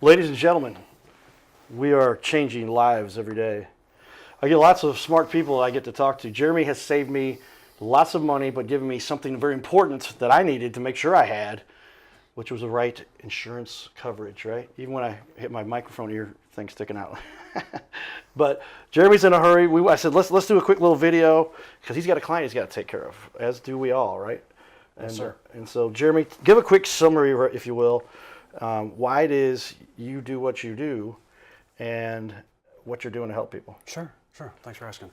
Ladies and gentlemen, we are changing lives every day. I get lots of smart people I get to talk to. Jeremy has saved me lots of money, but given me something very important that I needed to make sure I had, which was the right insurance coverage, right? Even when I hit my microphone ear thing sticking out. But Jeremy's in a hurry. I said, let's do a quick little video because he's got a client he's got to take care of, as do we all, right? Yes, sir. And so, Jeremy, give a quick summary, if you will, why it is you do what you do and what you're doing to help people. Sure. Thanks for asking.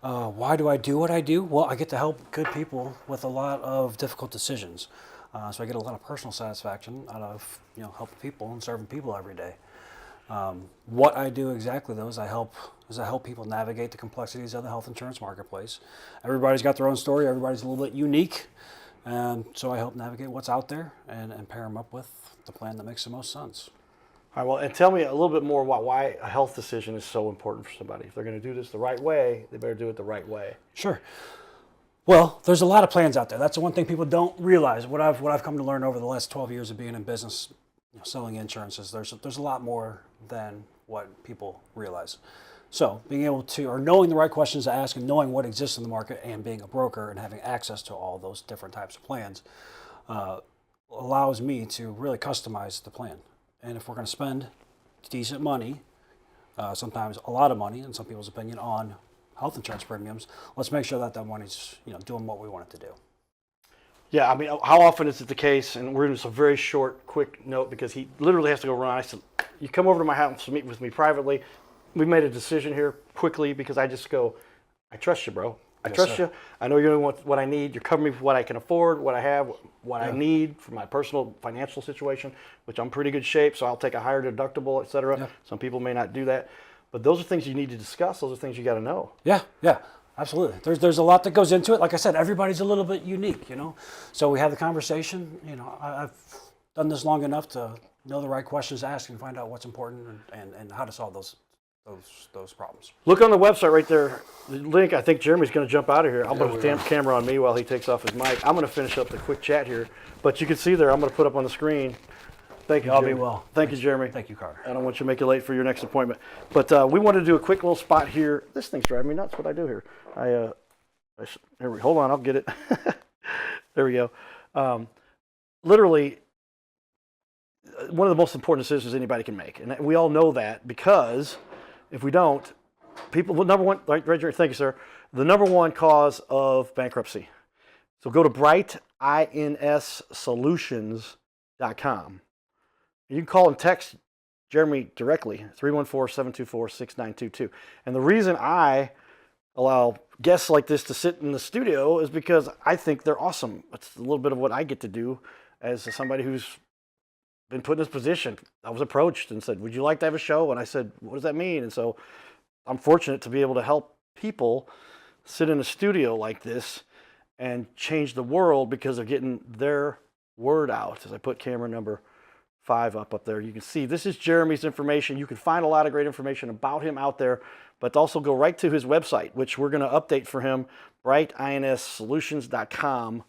Why do I do what I do? Well, I get to help good people with a lot of difficult decisions. So I get a lot of personal satisfaction out of helping people and serving people every day. What I do exactly, though, is I help people navigate the complexities of the health insurance marketplace. Everybody's got their own story. Everybody's a little bit unique. And so I help navigate what's out there and pair them up with the plan that makes the most sense. All right, well, and tell me a little bit more about why a health decision is so important for somebody. If they're going to do this the right way, they better do it the right way. Sure. Well, there's a lot of plans out there. That's the one thing people don't realize. What I've come to learn over the last 12 years of being in business, selling insurances, there's a lot more than what people realize. So being able to, or knowing the right questions to ask and knowing what exists in the market and being a broker and having access to all those different types of plans allows me to really customize the plan. And if we're going to spend decent money, sometimes a lot of money, in some people's opinion, on health insurance premiums, let's make sure that money's doing what we want it to do. Yeah, I mean, how often is it the case, and we're going to do a very short, quick note because he literally has to go run. I said, you come over to my house to meet with me privately. We made a decision here quickly because I just go, I trust you, bro. I trust you. I know you're doing what I need. You're covering me for what I can afford, what I have, what I need for my personal financial situation, which I'm pretty good shape, so I'll take a higher deductible, et cetera. Some people may not do that. But those are things you need to discuss. Those are things you got to know. Yeah, absolutely. There's a lot that goes into it. Like I said, everybody's a little bit unique, So we have the conversation. I've done this long enough to know the right questions to ask and find out what's important and how to solve those problems. Look on the website right there. The link. I think Jeremy's going to jump out of here. I'll put a damn camera on me while he takes off his mic. I'm going to finish up the quick chat here, but you can see there. I'm going to put up on the screen. Thank you, Jeremy. Be well. Thank you, Jeremy. Thank you, Carter. I don't want you to make you late for your next appointment. But we want to do a quick little spot here. This thing's driving me nuts, what I do here. Hold on, I'll get it. There we go. Literally, one of the most important decisions anybody can make. And we all know that because if we don't, people, well, number one, right, thank you, sir. The number one cause of bankruptcy. So go to brightinsolutions.com. You can call and text Jeremy directly, 314-724-6922. And the reason I allow guests like this to sit in the studio is because I think they're awesome. It's a little bit of what I get to do as somebody who's been put in this position. I was approached and said, would you like to have a show? And I said, what does that mean? And so I'm fortunate to be able to help people sit in a studio like this and change the world because they're getting their word out. As I put camera number 5 up there, you can see this is Jeremy's information. You can find a lot of great information about him out there, but also go right to his website, which we're going to update for him, brightinsolutions.com.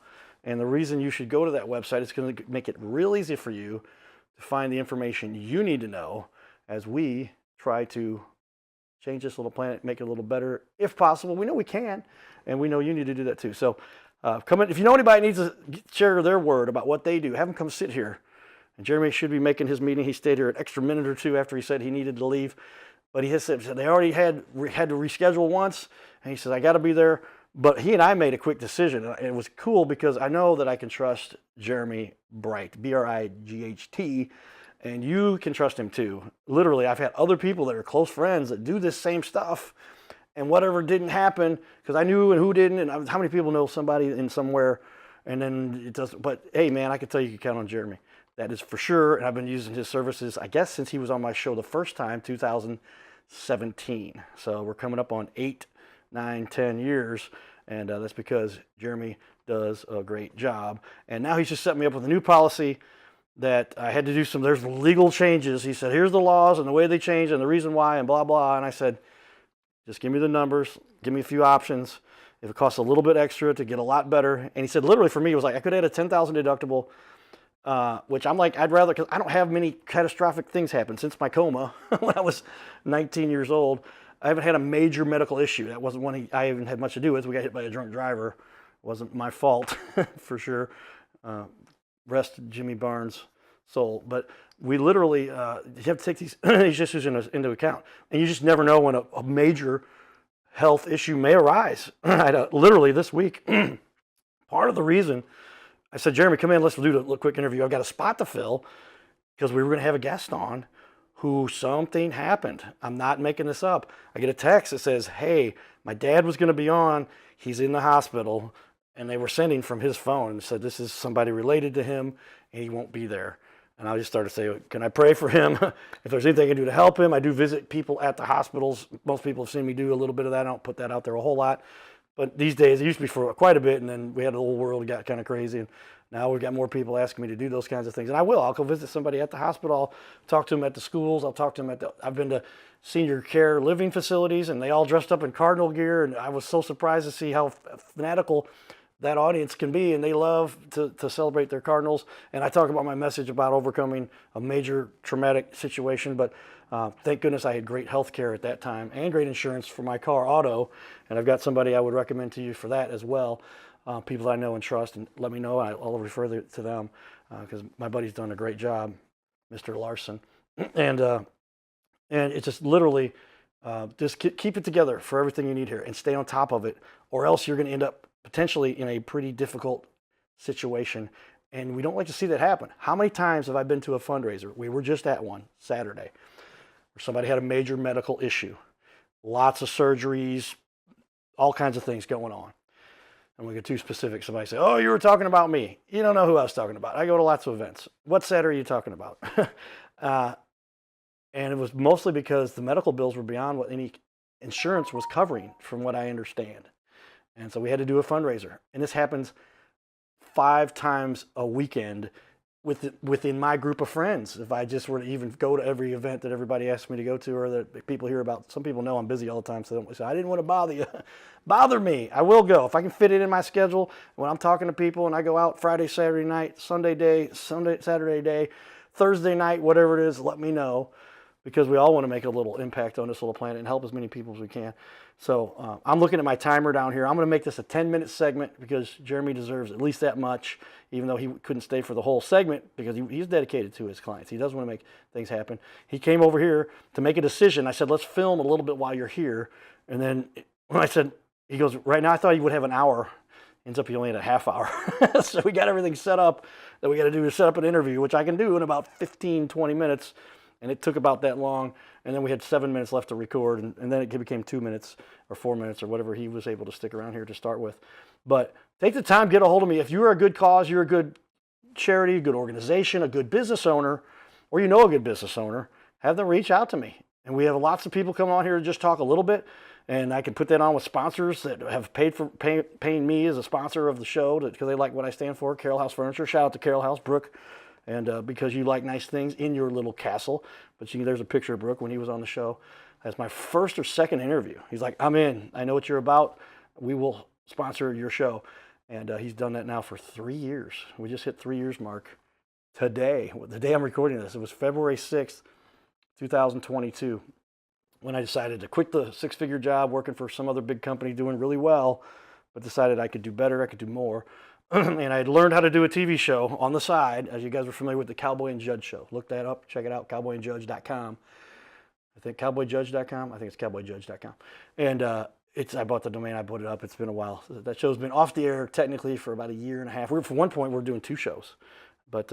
And the reason you should go to that website is going to make it real easy for you to find the information you need to know as we try to change this little planet, make it a little better, if possible. We know we can, and we know you need to do that too. So come in. If you know anybody needs to share their word about what they do, have them come sit here. And Jeremy should be making his meeting. He stayed here an extra minute or two after he said he needed to leave. But he has said they already had to reschedule once. And he said, I got to be there. But he and I made a quick decision. And it was cool because I know that I can trust Jeremy Bright, B-R-I-G-H-T. And you can trust him too. Literally, I've had other people that are close friends that do this same stuff. And whatever didn't happen, because I knew and who didn't. And how many people know somebody in somewhere and then it doesn't. But hey, man, I can tell you can count on Jeremy. That is for sure, and I've been using his services, I guess, since he was on my show the first time, 2017. So we're coming up on 8, 9, 10 years, and that's because Jeremy does a great job. And now he's just set me up with a new policy that I had to do there's legal changes. He said, here's the laws and the way they change and the reason why and blah, blah. And I said, just give me the numbers, give me a few options. If it costs a little bit extra to get a lot better. And he said, literally for me, it was like I could add a $10,000 deductible which I'm like, I'd rather, because I don't have many catastrophic things happen since my coma when I was 19 years old. I haven't had a major medical issue. That wasn't one I even had much to do with. We got hit by a drunk driver. It wasn't my fault for sure. Rest Jimmy Barnes' soul. But we literally, you have to take these issues into account. And you just never know when a major health issue may arise. Literally this week, part of the reason I said, Jeremy, come in, let's do a quick interview. I've got a spot to fill because we were going to have a guest on who something happened. I'm not making this up. I get a text that says, hey, my dad was going to be on. He's in the hospital. And they were sending from his phone and said, this is somebody related to him and he won't be there. And I just started to say, can I pray for him? If there's anything I can do to help him. I do visit people at the hospitals. Most people have seen me do a little bit of that. I don't put that out there a whole lot. But these days, it used to be for quite a bit, and then we had the whole world got kind of crazy. And now we've got more people asking me to do those kinds of things. And I will. I'll go visit somebody at the hospital. I'll talk to them at the schools. I'll talk to them I've been to senior care living facilities, and they all dressed up in Cardinal gear. And I was so surprised to see how fanatical that audience can be, and they love to celebrate their Cardinals. And I talk about my message about overcoming a major traumatic situation, but thank goodness I had great health care at that time and great insurance for my car, auto, and I've got somebody I would recommend to you for that as well. People that I know and trust, and let me know. I'll refer to them because my buddy's done a great job, Mr. Larson. And it's just literally just keep it together for everything you need here and stay on top of it, or else you're going to end up potentially in a pretty difficult situation. And we don't like to see that happen. How many times have I been to a fundraiser? We were just at one Saturday where somebody had a major medical issue, lots of surgeries, all kinds of things going on. And we get too specific. Somebody say, oh, you were talking about me. You don't know who I was talking about. I go to lots of events. What set are you talking about? And it was mostly because the medical bills were beyond what any insurance was covering, from what I understand. And so we had to do a fundraiser. And this happens 5 times a weekend within my group of friends. If I just were to even go to every event that everybody asks me to go to, or that people hear about. Some people know I'm busy all the time, so they don't say, I didn't want to bother you. Bother me. I will go. If I can fit it in my schedule, when I'm talking to people and I go out Friday, Saturday night, Sunday day, Saturday day, Thursday night, whatever it is, let me know. Because we all want to make a little impact on this little planet and help as many people as we can. So I'm looking at my timer down here. I'm going to make this a 10-minute segment because Jeremy deserves at least that much, even though he couldn't stay for the whole segment because he's dedicated to his clients. He does want to make things happen. He came over here to make a decision. I said, let's film a little bit while you're here. And then when I said, he goes, right now I thought you would have an hour. Ends up he only had a half hour. So we got everything set up that we got to do to set up an interview, which I can do in about 15, 20 minutes. And it took about that long, and then we had 7 minutes left to record, and then it became 2 minutes or 4 minutes or whatever he was able to stick around here to start with. But take the time, get a hold of me. If you're a good cause, you're a good charity, a good organization, a good business owner, or you know a good business owner, have them reach out to me. And we have lots of people come on here to just talk a little bit, and I can put that on with sponsors that have paying me as a sponsor of the show because they like what I stand for. Carroll House Furniture. Shout out to Carroll House, Brooke. And because you like nice things in your little castle. But there's a picture of Brooke when he was on the show. That's my first or second interview. He's like, I'm in. I know what you're about. We will sponsor your show. And he's done that now for 3 years. We just hit 3 years mark today. The day I'm recording this, it was February 6th, 2022, when I decided to quit the 6-figure job working for some other big company doing really well, but decided I could do better, I could do more. And I had learned how to do a TV show on the side, as you guys are familiar with the Cowboy and Judge show. Look that up, check it out, cowboyandjudge.com. I think cowboyjudge.com. I think it's cowboyjudge.com. And I bought the domain, I put it up. It's been a while. That show's been off the air technically for about a year and a half. For one point, we're doing 2 shows. But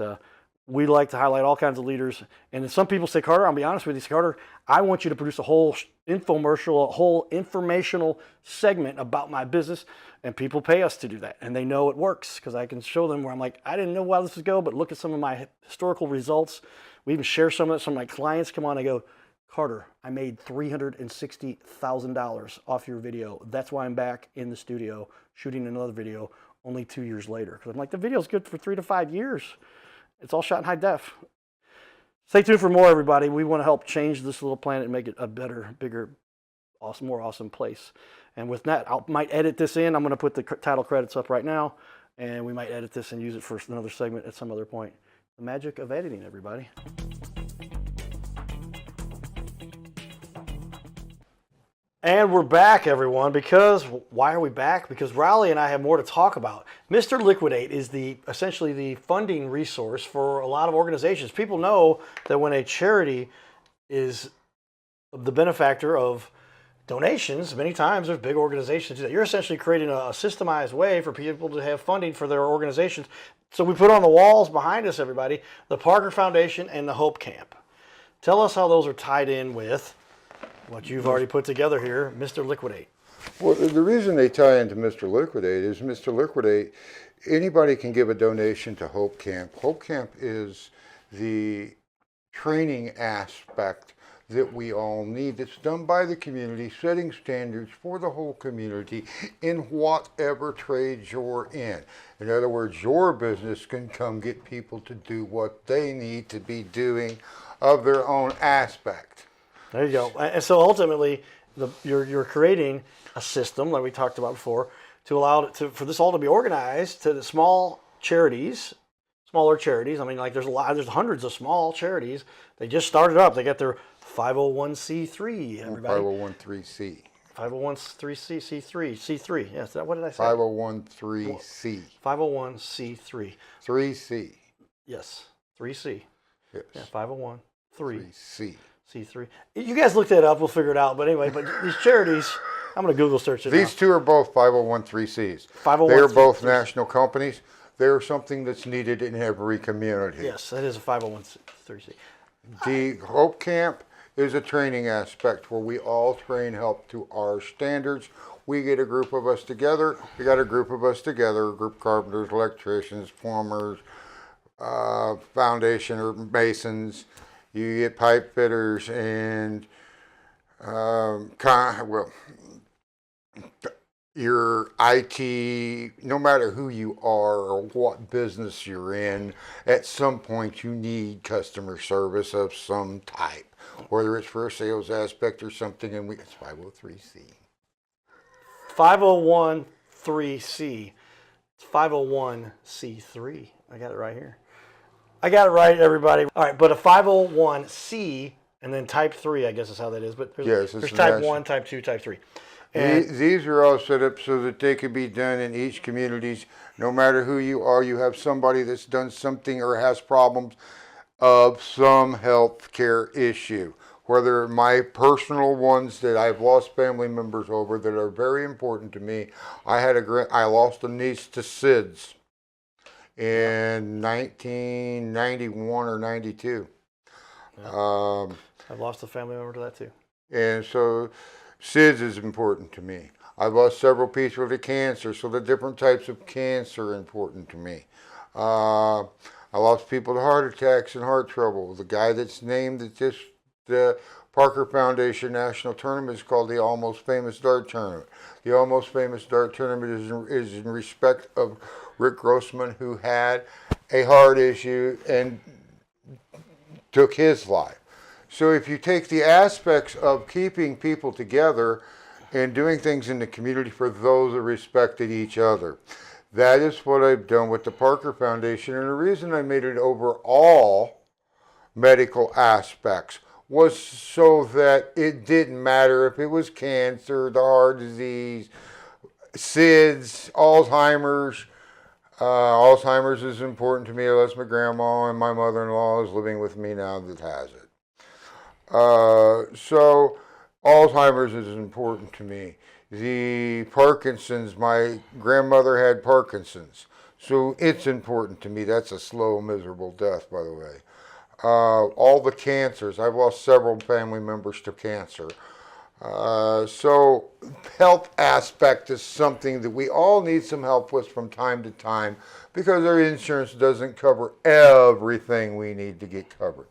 we like to highlight all kinds of leaders. And then some people say, Carter, I'll be honest with you, Carter, I want you to produce a whole infomercial, a whole informational segment about my business. And people pay us to do that. And they know it works because I can show them where I'm like, I didn't know how this would go, but look at some of my historical results. We even share some of it. Some of my clients come on and go, Carter, I made $360,000 off your video. That's why I'm back in the studio shooting another video only 2 years later. Because I'm like, the video's good for 3 to 5 years. It's all shot in high def. Stay tuned for more, everybody. We want to help change this little planet and make it a better, bigger, awesome, more awesome place. And with that, I might edit this in. I'm going to put the title credits up right now. And we might edit this and use it for another segment at some other point. The magic of editing, everybody. And we're back, everyone, because why are we back? Because Rollie and I have more to talk about. Mr. Liquidate is essentially the funding resource for a lot of organizations. People know that when a charity is the benefactor of donations, many times there's big organizations do that. You're essentially creating a systemized way for people to have funding for their organizations. So we put on the walls behind us, everybody, the Parker Foundation and the Hope Camp. Tell us how those are tied in with what you've already put together here, Mr. Liquidate. Well, the reason they tie into Mr. Liquidate is Mr. Liquidate, anybody can give a donation to Hope Camp. Hope Camp is the training aspect that we all need. It's done by the community, setting standards for the whole community in whatever trade you're in. In other words, your business can come get people to do what they need to be doing of their own aspect. There you go. And so ultimately, you're creating a system, like we talked about before, to allow for this all to be organized to the smaller charities. I mean, like there's hundreds of small charities. They just started up. They got their 501c3. Everybody. 501c3. 501c3. C3. Yes. What did I say? 501c3. 501c3. 3c. Yes. 3c. Yes. Yeah. 501 3c. C3. You guys look that up. We'll figure it out. But anyway, these charities, I'm going to Google search it. These two are both 501(c)(3)s. 501(c)(3)s. They are both national companies. They are something that's needed in every community. Yes, that is a 501(c)(3). The Hope Camp is a training aspect where we all train help to our standards. We get a group of us together. We got a group of us together, a group of carpenters, electricians, plumbers, foundation or masons. You get pipe fitters and your IT, no matter who you are or what business you're in, at some point you need customer service of some type, whether it's for a sales aspect or something, and it's 503C. 501(c). It's 501c3. I got it right here. I got it right, everybody. All right, but a 501c and then type 3, I guess is how that is. But there's type 1, type 2, type 3. And these are all set up so that they can be done in each community. No matter who you are, you have somebody that's done something or has problems of some health care issue. Whether my personal ones that I've lost family members over that are very important to me. I lost a niece to SIDS in 1991 or 92. Yeah. I've lost a family member to that too. And so SIDS is important to me. I've lost several people to cancer, so the different types of cancer are important to me. I lost people to heart attacks and heart trouble. The guy that's named at the Parker Foundation National Tournament is called the Almost Famous Dart Tournament. The Almost Famous Dart Tournament is in respect of Rick Grossman, who had a heart issue and took his life. So if you take the aspects of keeping people together and doing things in the community for those that respected each other, that is what I've done with the Parker Foundation. And the reason I made it over all medical aspects was so that it didn't matter if it was cancer, the heart disease, SIDS, Alzheimer's. Alzheimer's is important to me. That's my grandma, and my mother-in-law is living with me now that has it. So Alzheimer's is important to me. The Parkinson's, my grandmother had Parkinson's, so it's important to me. That's a slow, miserable death, by the way. All the cancers, I've lost several family members to cancer. So health aspect is something that we all need some help with from time to time because our insurance doesn't cover everything we need to get covered.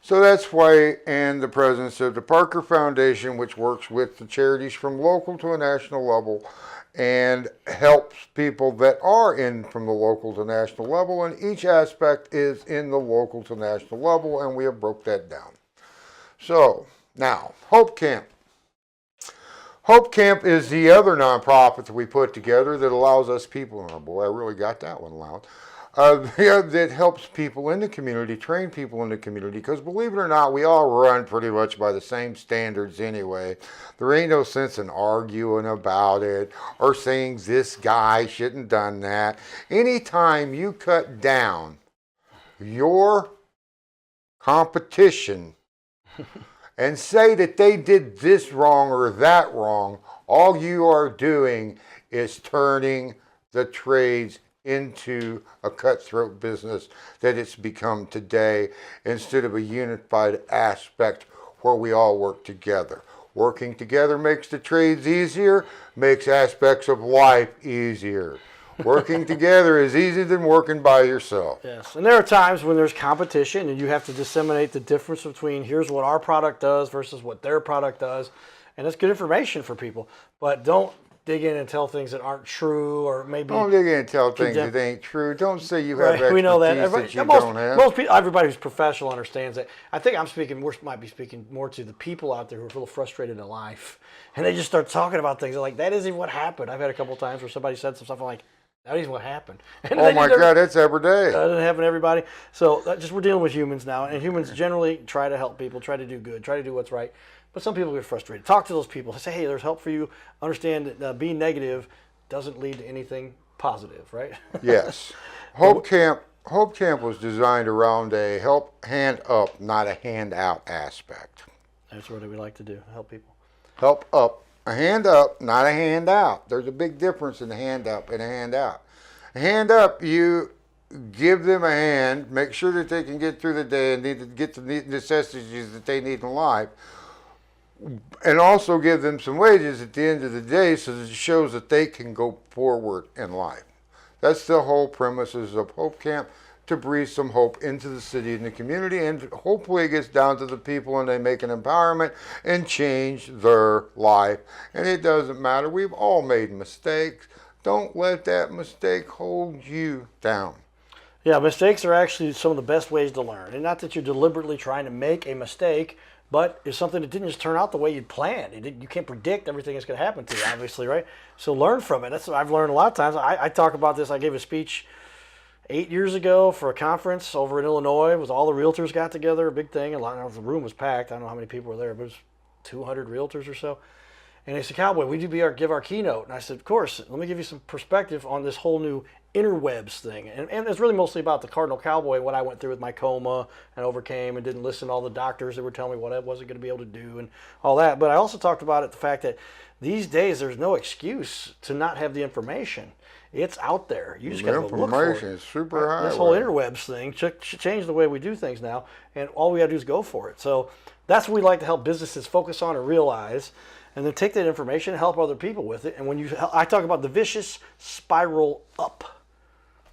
So that's why, and the presence of the Parker Foundation, which works with the charities from local to a national level and helps people that are in from the local to national level, and each aspect is in the local to national level, and we have broke that down. So now, Hope Camp. Hope Camp is the other nonprofit that we put together that allows us people, oh boy, I really got that one loud, that helps people in the community, train people in the community, because believe it or not, we all run pretty much by the same standards anyway. There ain't no sense in arguing about it or saying this guy shouldn't done that. Anytime you cut down your competition and say that they did this wrong or that wrong, all you are doing is turning the trades into a cutthroat business that it's become today, instead of a unified aspect where we all work together. Working together makes the trades easier, makes aspects of life easier. Working together is easier than working by yourself. Yes, and there are times when there's competition and you have to disseminate the difference between here's what our product does versus what their product does, and it's good information for people. But don't dig in and tell things that aren't true, or maybe don't dig in and tell things that ain't true. Don't say you have expertise we know that. that you most, don't have. Most people, everybody who's professional understands that. I think might be speaking more to the people out there who are a little frustrated in life, and they just start talking about things like that isn't what happened. I've had a couple times where somebody said some stuff I'm like, that isn't what happened. And oh my God, that's every day. That doesn't happen to everybody. So we're dealing with humans now, and humans generally try to help people, try to do good, try to do what's right. But some people get frustrated. Talk to those people. Say, hey, there's help for you. Understand that being negative doesn't lead to anything positive, right? Yes. Hope Camp was designed around a help hand up, not a hand out aspect. That's what we like to do, help people. Help up. A hand up, not a hand out. There's a big difference in a hand up and a hand out. A hand up, you give them a hand, make sure that they can get through the day and need to get the necessities that they need in life, and also give them some wages at the end of the day so that it shows that they can go forward in life. That's the whole premises of Hope Camp, to breathe some hope into the city and the community, and hopefully it gets down to the people and they make an empowerment and change their life. And it doesn't matter. We've all made mistakes. Don't let that mistake hold you down. Yeah, mistakes are actually some of the best ways to learn. And not that you're deliberately trying to make a mistake, but it's something that didn't just turn out the way you'd planned. You can't predict everything that's going to happen to you, obviously, right? So learn from it. That's what I've learned a lot of times. I talk about this. I gave a speech 8 years ago for a conference over in Illinois. With all the realtors got together, a big thing. The room was packed. I don't know how many people were there, but it was 200 realtors or so. And they said, Cowboy, would you give our keynote? And I said, of course. Let me give you some perspective on this whole new interwebs thing. And it's really mostly about the Cardinal Cowboy, what I went through with my coma and overcame, and didn't listen to all the doctors that were telling me what I wasn't going to be able to do and all that. But I also talked about the fact that these days there's no excuse to not have the information. It's out there. You just got to look for it. Information is super high. This whole interwebs thing should change the way we do things now, and all we got to do is go for it. So that's what we like to help businesses focus on and realize, and then take that information and help other people with it. And I talk about the vicious spiral up,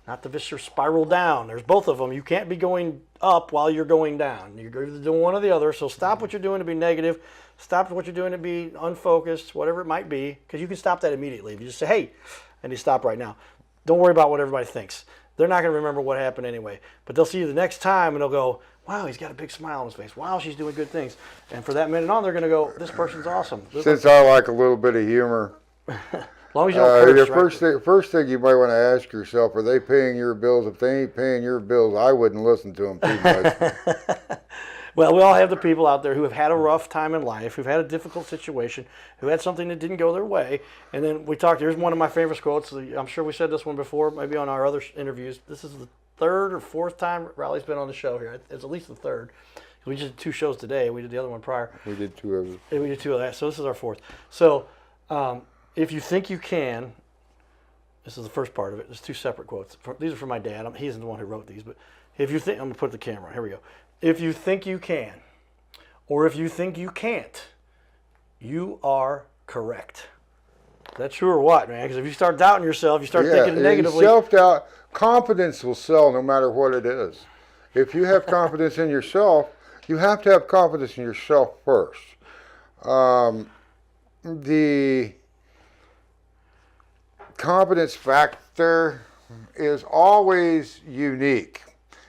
not the vicious spiral down. There's both of them. You can't be going up while you're going down. You're either doing one or the other. So stop what you're doing to be negative. Stop what you're doing to be unfocused, whatever it might be, because you can stop that immediately. If you just say, hey, I need to stop right now. Don't worry about what everybody thinks. They're not going to remember what happened anyway. But they'll see you the next time and they'll go, wow, he's got a big smile on his face. Wow, she's doing good things. And for that minute on, they're going to go, this person's awesome. Since I like a little bit of humor, as long as you don't curse, the first thing you might want to ask yourself, are they paying your bills? If they ain't paying your bills, I wouldn't listen to them too much. Well, we all have the people out there who have had a rough time in life, who've had a difficult situation, who had something that didn't go their way. And then we talked, here's one of my favorite quotes. I'm sure we said this one before, maybe on our other interviews. This is the third or fourth time Raleigh's been on the show here. It's at least the third. We just did 2 shows today. We did the other one prior. We did 2 of it. We did 2 of that. So this is our 4th. So if you think you can, this is the first part of it. There's 2 separate quotes. These are from my dad. He isn't the one who wrote these, but if you think, I'm going to put the camera. Here we go. If you think you can, or if you think you can't, you are correct. Is that true or what, man? Because if you start doubting yourself, you start thinking negatively. Self-doubt, confidence will sell no matter what it is. If you have confidence in yourself, you have to have confidence in yourself first. The confidence factor is always unique,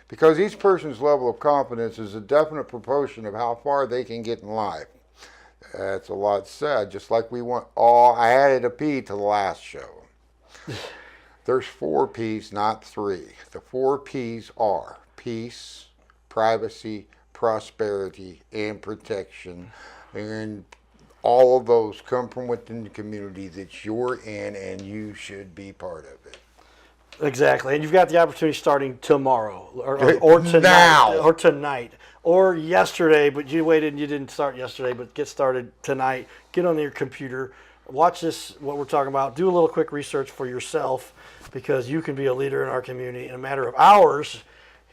because each person's level of confidence is a definite proportion of how far they can get in life. That's a lot said, just like we want I added a P to the last show. There's 4 P's, not 3. The 4 P's are peace, privacy, prosperity, and protection. And all of those come from within the community that you're in, and you should be part of it. Exactly, and you've got the opportunity starting tomorrow, or tonight, Now. or tonight, or yesterday. But you waited and you didn't start yesterday. But get started tonight. Get on your computer, watch this. What we're talking about. Do a little quick research for yourself, because you can be a leader in our community in a matter of hours.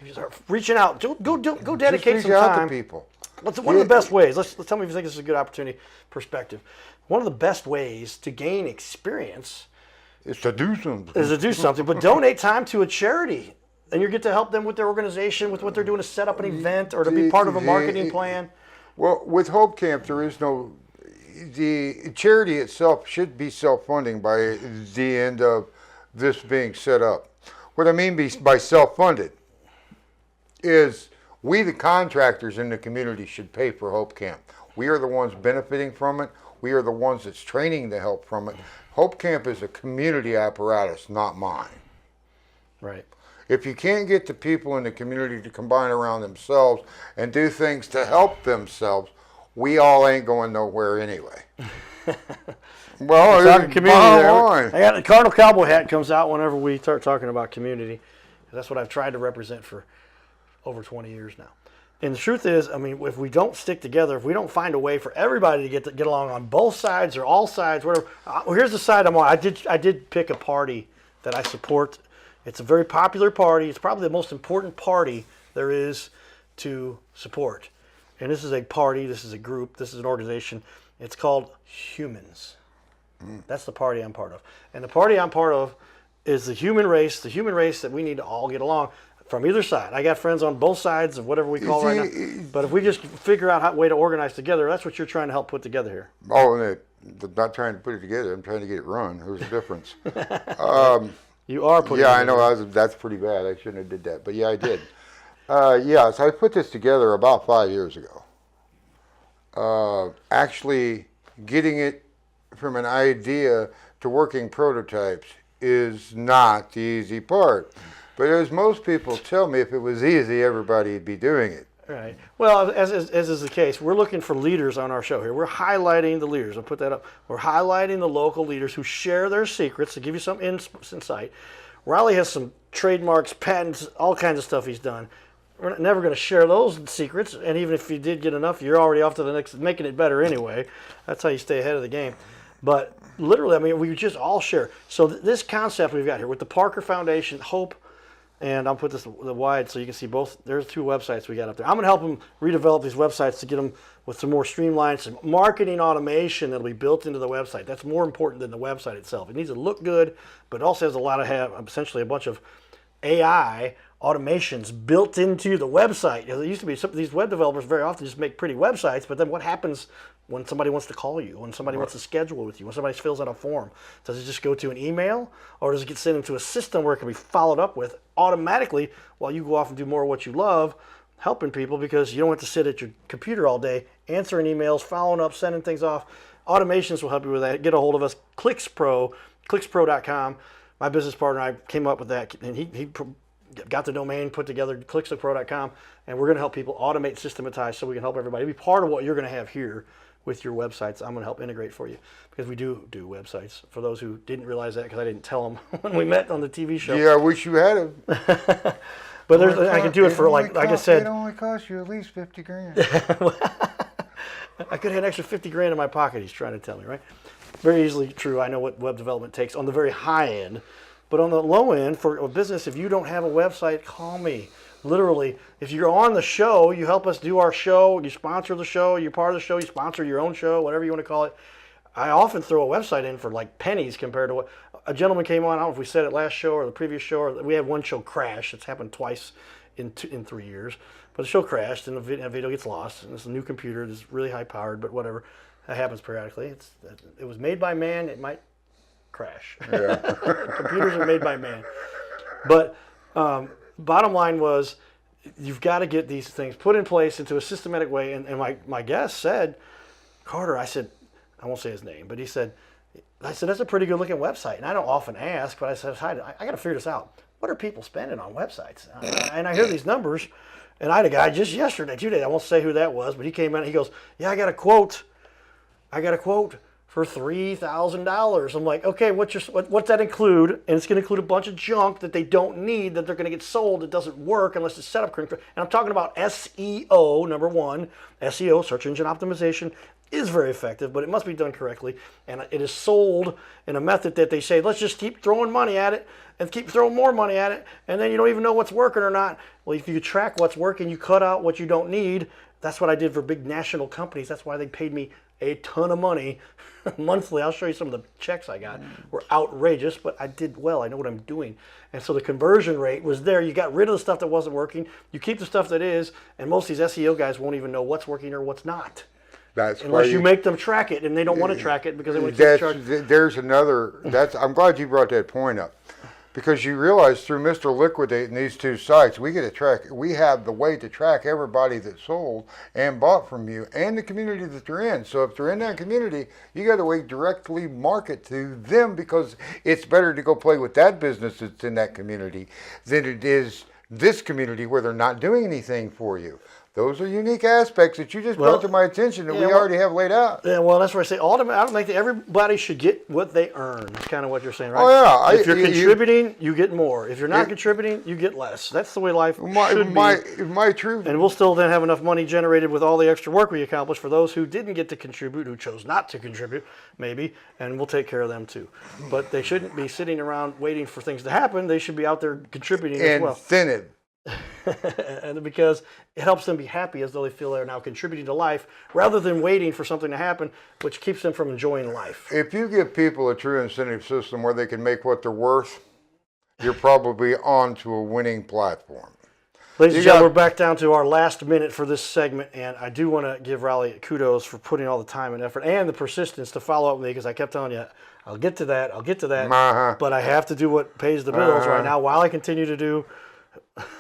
If you start reaching out, go dedicate Just some reach out time. to people. What's one of the best ways? Let's tell me if you think this is a good opportunity perspective. One of the best ways to gain experience It's to do something. is to do something, but donate time to a charity, and you get to help them with their organization, with what they're doing to set up an event or to be part of a marketing plan. Well, with Hope Camp, there is no. The charity itself should be self-funding by the end of this being set up. What I mean by self-funded is we, the contractors in the community, should pay for Hope Camp. We are the ones benefiting from it. We are the ones that's training the help from it. Hope Camp is a community apparatus, not mine. Right. If you can't get the people in the community to combine around themselves and do things to help themselves, we all ain't going nowhere anyway. Well, Talking community bottom there. line. I got the Cardinal Cowboy hat comes out whenever we start talking about community. That's what I've tried to represent for over 20 years now. And the truth is, I mean, if we don't stick together, if we don't find a way for everybody to get along on both sides or all sides, whatever. Well, here's the side I'm on. I did pick a party that I support. It's a very popular party. It's probably the most important party there is to support. And this is a party. This is a group. This is an organization. It's called Humans. That's the party I'm part of. And the party I'm part of is the human race that we need to all get along from either side. I got friends on both sides of whatever we call right now. But if we just figure out a way to organize together, that's what you're trying to help put together here. Oh, and I'm not trying to put it together. I'm trying to get it run. There's a difference. You are putting Yeah, it I know. That's pretty bad. I shouldn't have did that. But yeah, I did. Yeah, so I put this together about 5 years ago. Actually, getting it from an idea to working prototypes is not the easy part. But as most people tell me, if it was easy, everybody would be doing it. Right. Well, as is the case, we're looking for leaders on our show here. We're highlighting the leaders. I'll put that up. We're highlighting the local leaders who share their secrets to give you some insight. Rollie has some trademarks, patents, all kinds of stuff he's done. We're never going to share those secrets, and even if you did get enough, you're already off to the next, making it better anyway. That's how you stay ahead of the game. But literally, I mean, we just all share. So this concept we've got here with the Parker Foundation, Hope, and I'll put this wide so you can see both. There's 2 websites we got up there. I'm going to help them redevelop these websites to get them with some more streamlined, some marketing automation that'll be built into the website. That's more important than the website itself. It needs to look good, but it also has a lot of essentially a bunch of AI automations built into the website. There used to be these web developers very often just make pretty websites, but then what happens when somebody wants to call you, when somebody wants to schedule with you, when somebody fills out a form? Does it just go to an email, or does it get sent into a system where it can be followed up with automatically while you go off and do more of what you love, helping people, because you don't have to sit at your computer all day answering emails, following up, sending things off. Automations will help you with that. Get a hold of us, clickspro.com. My business partner and I came up with that, and he got the domain put together, clickspro.com, and we're going to help people automate, systematize, so we can help everybody be part of what you're going to have here with your websites. I'm going to help integrate for you, because we do websites. For those who didn't realize that, because I didn't tell them when we met on the TV show. Yeah, I wish you had it. But I can do it for like I said. It only costs you at least 50 grand. I could have an extra 50 grand in my pocket, he's trying to tell me, right? Very easily true. I know what web development takes on the very high end. But on the low end, for a business, if you don't have a website, call me. Literally, if you're on the show, you help us do our show, you sponsor the show, you're part of the show, you sponsor your own show, whatever you want to call it. I often throw a website in for like pennies compared to what a gentleman came on. I don't know if we said it last show or the previous show. Or we had one show crash. It's happened twice in 3 years. But the show crashed and the video gets lost. And it's a new computer that's really high powered, but whatever. That happens periodically. It was made by man. It might crash. Yeah. Computers are made by man. But bottom line was, you've got to get these things put in place into a systematic way. And my guest said, Carter, I said, I won't say his name, but he said, I said, that's a pretty good looking website. And I don't often ask, but I said, I got to figure this out. What are people spending on websites? And I hear these numbers, and I had a guy just yesterday, 2 days, I won't say who that was, but he came in and he goes, yeah, I got a quote for $3,000. I'm like, okay, what's that include? And it's going to include a bunch of junk that they don't need, that they're going to get sold, that doesn't work unless it's set up correctly. And I'm talking about SEO, number one. SEO, search engine optimization, is very effective, but it must be done correctly. And it is sold in a method that they say, let's just keep throwing money at it and keep throwing more money at it, and then you don't even know what's working or not. Well, if you track what's working, you cut out what you don't need. That's what I did for big national companies. That's why they paid me a ton of money monthly. I'll show you some of the checks I got. Were outrageous, but I did well. I know what I'm doing. And so the conversion rate was there. You got rid of the stuff that wasn't working. You keep the stuff that is, and most of these SEO guys won't even know what's working or what's not. That's unless you make them track it, and they don't want to track it because they want to keep charging. There's another. I'm glad you brought that point up, because you realize through Mr. Liquidate and these two sites, we get to track. We have the way to track everybody that sold and bought from you and the community that they're in. So if they're in that community, you got to wait directly market to them, because it's better to go play with that business that's in that community than it is this community where they're not doing anything for you. Those are unique aspects that you just brought to my attention that we already have laid out. Yeah, well, that's where I say ultimately, I don't think that everybody should get what they earn. That's kind of what you're saying, right? Oh, yeah. If you're contributing, you get more. If you're not contributing, you get less. That's the way life should be. My truth. And we'll still then have enough money generated with all the extra work we accomplished for those who didn't get to contribute, who chose not to contribute, maybe, and we'll take care of them too. But they shouldn't be sitting around waiting for things to happen. They should be out there contributing as well. Incentive. And because it helps them be happy as though they feel they're now contributing to life rather than waiting for something to happen, which keeps them from enjoying life. If you give people a true incentive system where they can make what they're worth, you're probably on to a winning platform. Ladies and gentlemen, we're back down to our last minute for this segment, and I do want to give Rollie kudos for putting all the time and effort and the persistence to follow up with me, because I kept telling you, I'll get to that, but I have to do what pays the bills right now while I continue to do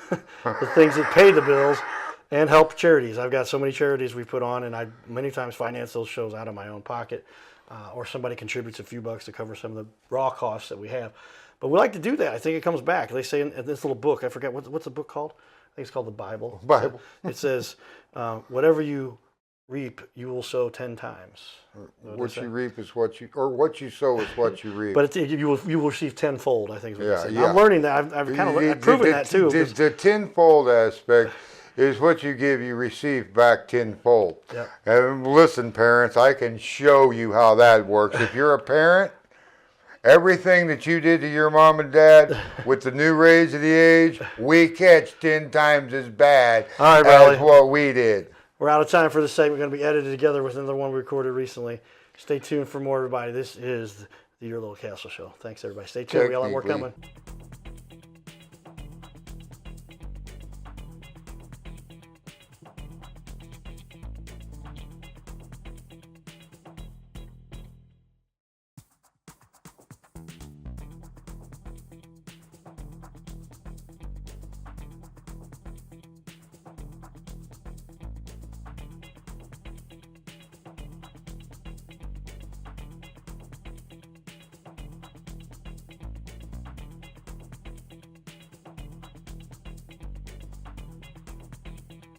the things that pay the bills and help charities. I've got so many charities we put on, and I many times finance those shows out of my own pocket, or somebody contributes a few bucks to cover some of the raw costs that we have. But we like to do that. I think it comes back. They say in this little book, I forget, what's the book called? I think it's called the Bible. It says, whatever you reap, you will sow 10 times. What you reap is what you, or what you sow is what you reap. But you will receive tenfold, I think is what they say. Yeah. I'm learning that. I've kind of proven that too. The tenfold aspect is what you give, you receive back tenfold. Yep. And listen, parents, I can show you how that works. If you're a parent, everything that you did to your mom and dad with the new raise of the age, we catch 10 times as bad as what we did. We're out of time for this segment. We're going to be edited together with another one we recorded recently. Stay tuned for more, everybody. This is the Your Little Castle Show. Thanks, everybody. Stay tuned. We got a lot more coming.